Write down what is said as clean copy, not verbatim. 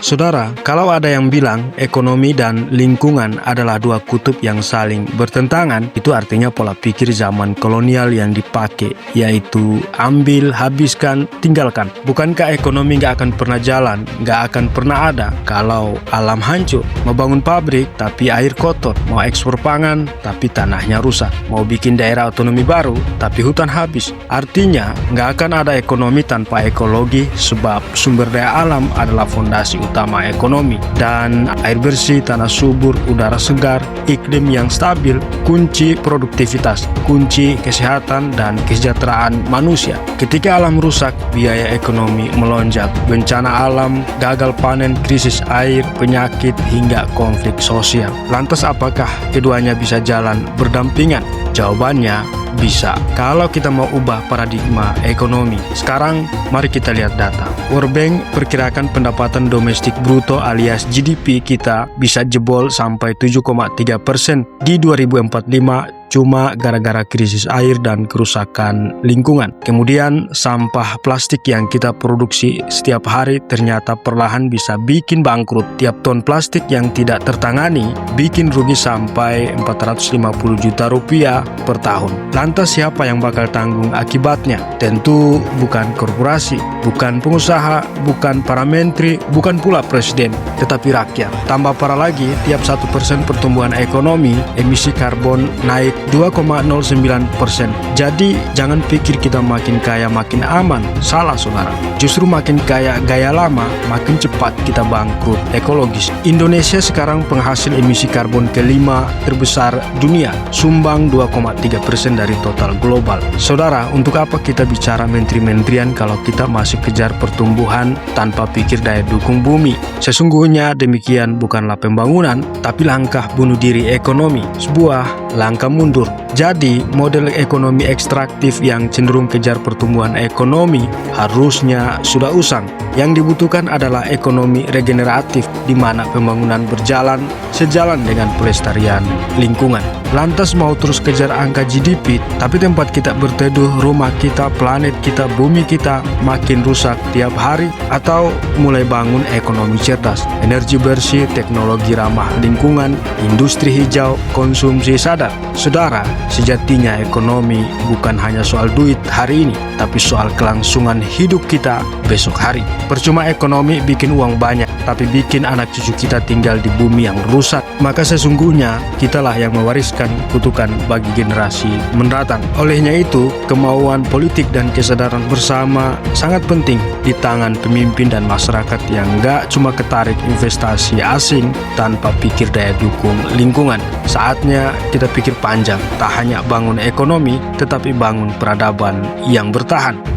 Saudara, kalau ada yang bilang ekonomi dan lingkungan adalah dua kutub yang saling bertentangan, itu artinya pola pikir zaman kolonial yang dipakai, yaitu ambil, habiskan, tinggalkan. Bukankah ekonomi nggak akan pernah jalan, nggak akan pernah ada kalau alam hancur? Mau bangun pabrik, tapi air kotor. Mau ekspor pangan, tapi tanahnya rusak. Mau bikin daerah otonomi baru, tapi hutan habis. Artinya, nggak akan ada ekonomi tanpa ekologi, sebab sumber daya alam adalah fondasi utama ekonomi, dan air bersih, tanah subur, udara segar, iklim yang stabil, kunci produktivitas, kunci kesehatan dan kesejahteraan manusia. Ketika alam rusak, biaya ekonomi melonjak, bencana alam, gagal panen, krisis air, penyakit, hingga konflik sosial. Lantas apakah keduanya bisa jalan berdampingan? Jawabannya bisa, kalau kita mau ubah paradigma ekonomi. Sekarang, mari kita lihat data. World Bank perkirakan pendapatan domestik bruto alias GDP kita bisa jebol sampai 7,3% di 2045 cuma gara-gara krisis air dan kerusakan lingkungan. Kemudian, sampah plastik yang kita produksi setiap hari ternyata perlahan bisa bikin bangkrut. Tiap ton plastik yang tidak tertangani bikin rugi sampai 450 juta rupiah per tahun. Lantas siapa yang bakal tanggung akibatnya? Tentu bukan korporasi, bukan pengusaha, bukan para menteri, bukan pula presiden, tetapi rakyat. Tambah parah lagi, tiap 1% pertumbuhan ekonomi, emisi karbon naik 2,09%. Jadi jangan pikir kita makin kaya makin aman. Salah, saudara. Justru makin kaya gaya lama, makin cepat kita bangkrut ekologis. Indonesia sekarang penghasil emisi karbon kelima terbesar dunia, sumbang 2,3% dari total global. Saudara, untuk apa kita bicara menteri-menterian kalau kita masih kejar pertumbuhan tanpa pikir daya dukung bumi? Sesungguhnya demikian bukanlah pembangunan, tapi langkah bunuh diri ekonomi, sebuah langkah mundur. Jadi, model ekonomi ekstraktif yang cenderung kejar pertumbuhan ekonomi harusnya sudah usang. Yang dibutuhkan adalah ekonomi regeneratif, di mana pembangunan berjalan sejalan dengan pelestarian lingkungan. Lantas mau terus kejar angka GDP, tapi tempat kita berteduh, rumah kita, planet kita, bumi kita makin rusak tiap hari? Atau mulai bangun ekonomi cerdas, energi bersih, teknologi ramah lingkungan, industri hijau, konsumsi sadar? Saudara, sejatinya ekonomi bukan hanya soal duit hari ini, tapi soal kelangsungan hidup kita besok hari. Percuma ekonomi bikin uang banyak, tapi bikin anak cucu kita tinggal di bumi yang rusak, maka sesungguhnya kitalah yang mewariskan kutukan bagi generasi mendatang. Olehnya itu, kemauan politik dan kesadaran bersama sangat penting di tangan pemimpin dan masyarakat yang gak cuma ketarik investasi asing tanpa pikir daya dukung lingkungan. Saatnya kita pikir panjang, tak hanya bangun ekonomi, tetapi bangun peradaban yang bertahan.